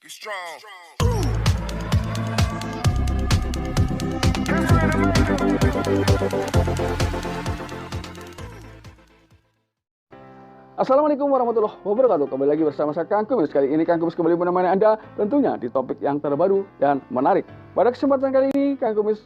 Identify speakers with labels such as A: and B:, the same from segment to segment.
A: Be strong.
B: Assalamualaikum warahmatullahi wabarakatuh. Kembali lagi bersama saya Kang Kumis. Kali ini Kang Kumis kembali menemani Anda tentunya di topik yang terbaru dan menarik. Pada kesempatan kali ini Kang Kumis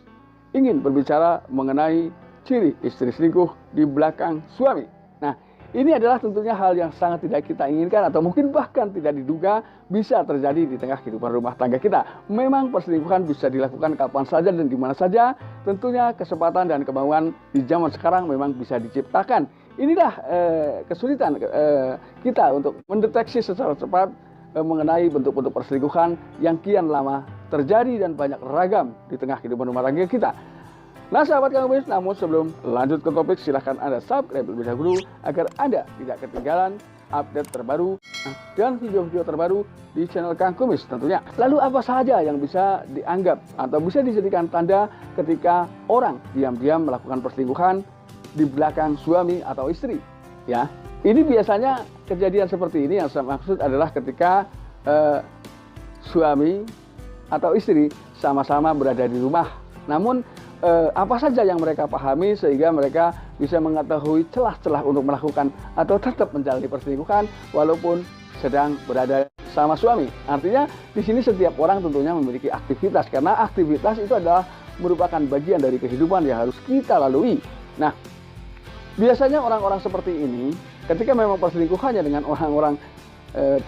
B: ingin berbicara mengenai ciri istri selingkuh di belakang suami. Nah, ini adalah tentunya hal yang sangat tidak kita inginkan atau mungkin bahkan tidak diduga bisa terjadi di tengah kehidupan rumah tangga kita. Memang perselingkuhan bisa dilakukan kapan saja dan di mana saja. Tentunya kesempatan dan kemauan di zaman sekarang memang bisa diciptakan. Inilah kesulitan kita untuk mendeteksi secara cepat mengenai bentuk-bentuk perselingkuhan yang kian lama terjadi dan banyak ragam di tengah kehidupan rumah tangga kita. Nah sahabat Kang Kumis, namun sebelum lanjut ke topik, silahkan Anda subscribe terlebih dahulu agar Anda tidak ketinggalan update terbaru dan video-video terbaru di channel Kang Kumis tentunya. Lalu apa saja yang bisa dianggap atau bisa dijadikan tanda ketika orang diam-diam melakukan perselingkuhan di belakang suami atau istri? Ya, ini biasanya kejadian seperti ini yang saya maksud adalah ketika suami atau istri sama-sama berada di rumah. Namun apa saja yang mereka pahami sehingga mereka bisa mengetahui celah-celah untuk melakukan atau tetap menjalani perselingkuhan walaupun sedang berada sama suami. Artinya di sini setiap orang tentunya memiliki aktivitas, karena aktivitas itu adalah merupakan bagian dari kehidupan yang harus kita lalui. Nah, biasanya orang-orang seperti ini ketika memang perselingkuhannya dengan orang-orang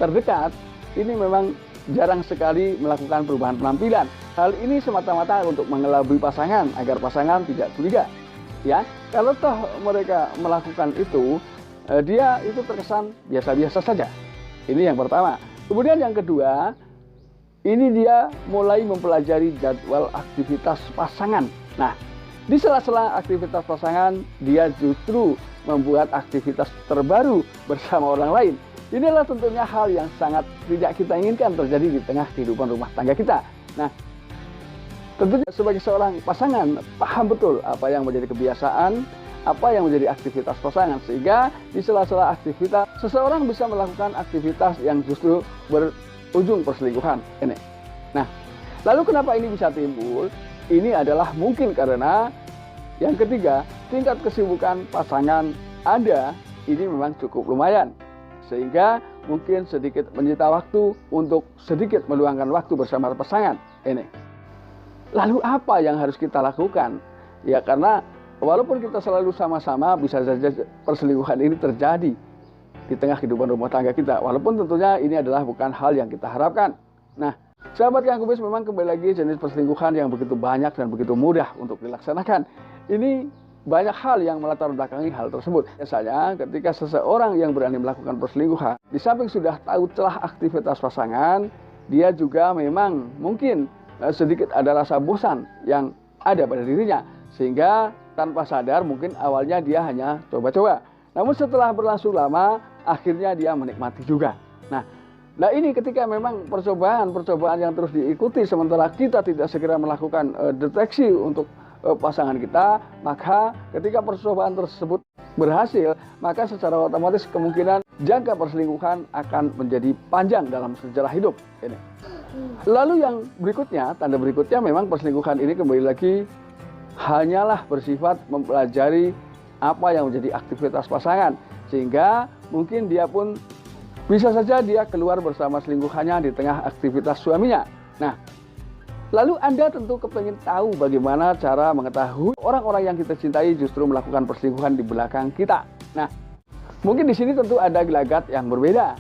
B: terdekat, ini memang jarang sekali melakukan perubahan penampilan. Hal ini semata-mata untuk mengelabui pasangan agar pasangan tidak curiga. Ya, kalau toh mereka melakukan itu, dia itu terkesan biasa-biasa saja. Ini yang pertama. Kemudian yang kedua, ini dia mulai mempelajari jadwal aktivitas pasangan. Nah, di sela-sela aktivitas pasangan, dia justru membuat aktivitas terbaru bersama orang lain. Inilah tentunya hal yang sangat tidak kita inginkan terjadi di tengah kehidupan rumah tangga kita. Nah, tentunya sebagai seorang pasangan paham betul apa yang menjadi kebiasaan, apa yang menjadi aktivitas pasangan, sehingga di sela-sela aktivitas seseorang bisa melakukan aktivitas yang justru berujung perselingkuhan ini. Nah, lalu kenapa ini bisa timbul? Ini adalah mungkin karena yang ketiga, tingkat kesibukan pasangan Anda ini memang cukup lumayan, sehingga mungkin sedikit menyita waktu untuk sedikit meluangkan waktu bersama pasangan ini. Lalu apa yang harus kita lakukan? Ya, karena walaupun kita selalu sama-sama, bisa saja perselingkuhan ini terjadi di tengah kehidupan rumah tangga kita, walaupun tentunya ini adalah bukan hal yang kita harapkan. Nah, sahabat Kang Kumis, memang kembali lagi jenis perselingkuhan yang begitu banyak dan begitu mudah untuk dilaksanakan. Ini banyak hal yang melatar belakangi hal tersebut. Biasanya ketika seseorang yang berani melakukan perselingkuhan, di samping sudah tahu celah aktivitas pasangan, dia juga memang mungkin sedikit ada rasa bosan yang ada pada dirinya, sehingga tanpa sadar mungkin awalnya dia hanya coba-coba. Namun setelah berlangsung lama, akhirnya dia menikmati juga. Nah ini ketika memang percobaan yang terus diikuti sementara kita tidak segera melakukan deteksi untuk pasangan kita, maka ketika percobaan tersebut berhasil, maka secara otomatis kemungkinan jangka perselingkuhan akan menjadi panjang dalam sejarah hidup ini. Lalu yang berikutnya, tanda berikutnya, memang perselingkuhan ini kembali lagi hanyalah bersifat mempelajari apa yang menjadi aktivitas pasangan, sehingga mungkin dia pun bisa saja dia keluar bersama selingkuhannya di tengah aktivitas suaminya. Nah, lalu Anda tentu kepengen tahu bagaimana cara mengetahui orang-orang yang kita cintai justru melakukan perselingkuhan di belakang kita. Nah, mungkin di sini tentu ada gelagat yang berbeda.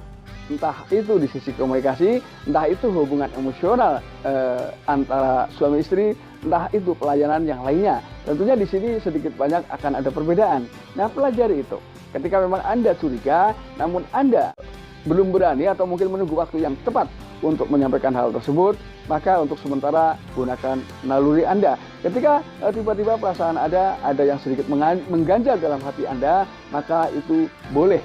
B: Entah itu di sisi komunikasi, entah itu hubungan emosional antara suami istri, entah itu pelayanan yang lainnya. Tentunya di sini sedikit banyak akan ada perbedaan. Nah, pelajari itu. Ketika memang Anda curiga, namun Anda belum berani atau mungkin menunggu waktu yang tepat untuk menyampaikan hal tersebut, maka untuk sementara gunakan naluri Anda. Ketika tiba-tiba perasaan ada yang sedikit mengganjal dalam hati Anda, maka itu boleh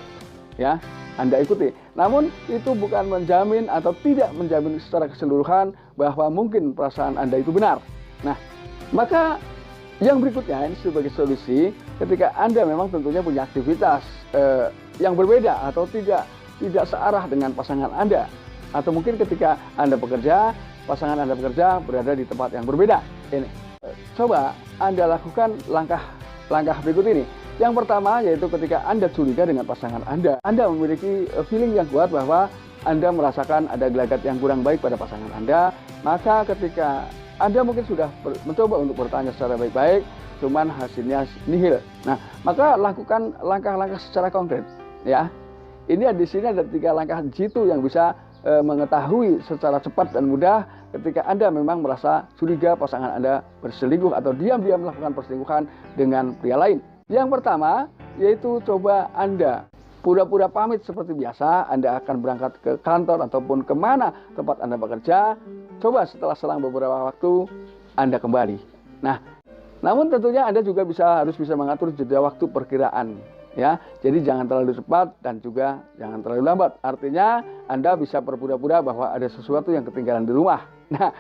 B: ya Anda ikuti. Namun itu bukan menjamin atau tidak menjamin secara keseluruhan bahwa mungkin perasaan Anda itu benar. Nah, maka yang berikutnya ini sebagai solusi, ketika Anda memang tentunya punya aktivitas yang berbeda atau tidak searah dengan pasangan Anda, Atau mungkin ketika Anda bekerja, pasangan Anda bekerja berada di tempat yang berbeda. Ini, coba Anda lakukan langkah berikut ini. Yang pertama yaitu ketika Anda curiga dengan pasangan Anda memiliki feeling yang kuat bahwa Anda merasakan ada gelagat yang kurang baik pada pasangan Anda, maka ketika Anda mungkin sudah mencoba untuk bertanya secara baik-baik, cuman hasilnya nihil. Nah, maka lakukan langkah-langkah secara konkret, ya. Ini di sini ada 3 langkah jitu yang bisa mengetahui secara cepat dan mudah ketika Anda memang merasa curiga pasangan Anda berselingkuh atau diam-diam melakukan perselingkuhan dengan pria lain. Yang pertama, yaitu coba Anda pura-pura pamit seperti biasa. Anda akan berangkat ke kantor ataupun kemana tempat Anda bekerja. Coba setelah selang beberapa waktu, Anda kembali. Nah, namun tentunya Anda juga harus bisa mengatur jeda waktu perkiraan. Ya, jadi jangan terlalu cepat dan juga jangan terlalu lambat. Artinya Anda bisa berpura-pura bahwa ada sesuatu yang ketinggalan di rumah. Nah,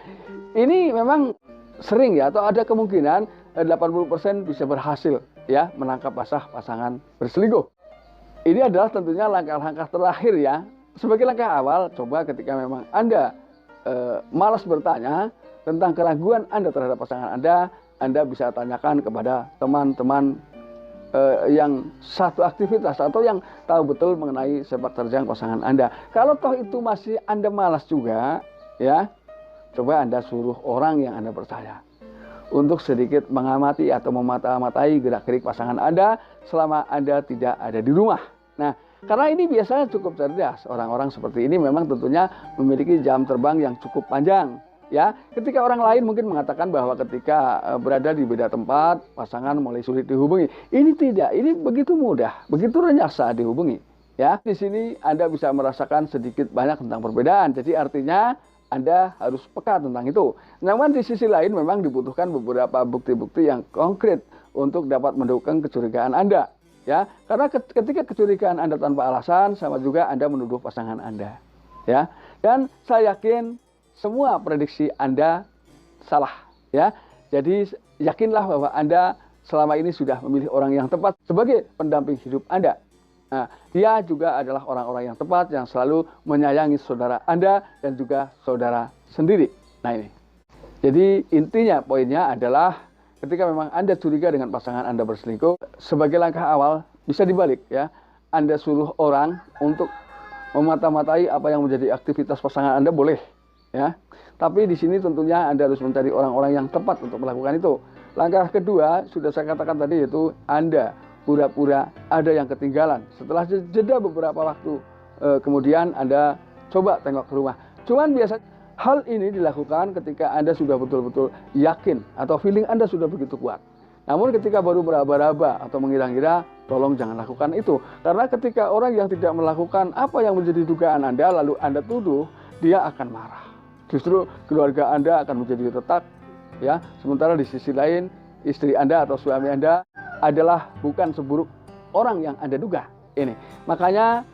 B: ini memang sering ya, atau ada kemungkinan 80% bisa berhasil ya menangkap basah pasangan berselingkuh. Ini adalah tentunya langkah-langkah terakhir ya. Sebagai langkah awal, coba ketika memang Anda malas bertanya tentang keraguan Anda terhadap pasangan Anda bisa tanyakan kepada teman-teman yang satu aktivitas atau yang tahu betul mengenai sepak terjang pasangan Anda. Kalau toh itu masih Anda malas juga, ya, coba Anda suruh orang yang Anda percaya untuk sedikit mengamati atau memata-matai gerak-gerik pasangan Anda selama Anda tidak ada di rumah. Nah, karena ini biasanya cukup cerdas. Orang-orang seperti ini memang tentunya memiliki jam terbang yang cukup panjang. Ya, ketika orang lain mungkin mengatakan bahwa ketika berada di beda tempat, pasangan mulai sulit dihubungi. Ini tidak, ini begitu mudah, begitu renyah saat dihubungi. Ya, di sini Anda bisa merasakan sedikit banyak tentang perbedaan. Jadi artinya Anda harus peka tentang itu. Namun di sisi lain memang dibutuhkan beberapa bukti-bukti yang konkret untuk dapat mendukung kecurigaan Anda. Ya, karena ketika kecurigaan Anda tanpa alasan, sama juga Anda menuduh pasangan Anda. Ya, dan saya yakin semua prediksi Anda salah, ya. Jadi yakinlah bahwa Anda selama ini sudah memilih orang yang tepat sebagai pendamping hidup Anda. Nah, dia juga adalah orang-orang yang tepat yang selalu menyayangi saudara Anda dan juga saudara sendiri. Nah ini. Jadi intinya poinnya adalah ketika memang Anda curiga dengan pasangan Anda berselingkuh, sebagai langkah awal bisa dibalik ya. Anda suruh orang untuk memata-matai apa yang menjadi aktivitas pasangan Anda boleh. Ya, tapi di sini tentunya Anda harus mencari orang-orang yang tepat untuk melakukan itu. Langkah kedua sudah saya katakan tadi, yaitu Anda pura-pura ada yang ketinggalan. Setelah jeda beberapa waktu, kemudian Anda coba tengok ke rumah. Cuman biasa hal ini dilakukan ketika Anda sudah betul-betul yakin atau feeling Anda sudah begitu kuat. Namun ketika baru meraba-raba atau mengira-ngira, tolong jangan lakukan itu. Karena ketika orang yang tidak melakukan apa yang menjadi dugaan Anda, lalu Anda tuduh, dia akan marah. Justru keluarga Anda akan menjadi retak, ya. Sementara di sisi lain, istri Anda atau suami Anda adalah bukan seburuk orang yang Anda duga. Ini, makanya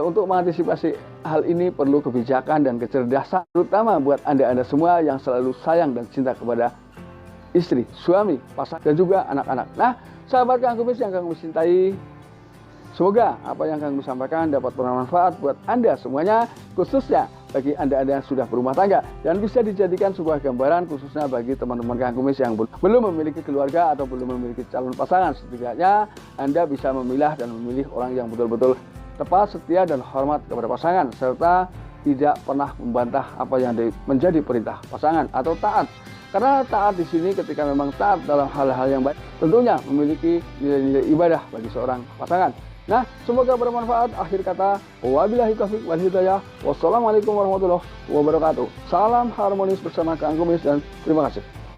B: untuk mengantisipasi hal ini perlu kebijakan dan kecerdasan, terutama buat Anda semua yang selalu sayang dan cinta kepada istri, suami, pasangan, dan juga anak-anak. Nah, sahabat Kang Kumis yang Kang Kumis cintai, semoga apa yang Kang Kumis sampaikan dapat bermanfaat buat Anda semuanya, khususnya bagi Anda yang sudah berumah tangga, dan bisa dijadikan sebuah gambaran khususnya bagi teman-teman Kang Kumis yang belum memiliki keluarga atau belum memiliki calon pasangan. Setidaknya Anda bisa memilah dan memilih orang yang betul-betul tepat, setia, dan hormat kepada pasangan, serta tidak pernah membantah apa yang menjadi perintah pasangan atau taat. Karena taat di sini ketika memang taat dalam hal-hal yang baik, tentunya memiliki nilai-nilai ibadah bagi seorang pasangan. Nah, semoga bermanfaat. Akhir kata, wabillahi taufiq wal hidayah. Wassalamualaikum warahmatullahi wabarakatuh. Salam harmonis bersama Kang Kumis dan terima kasih.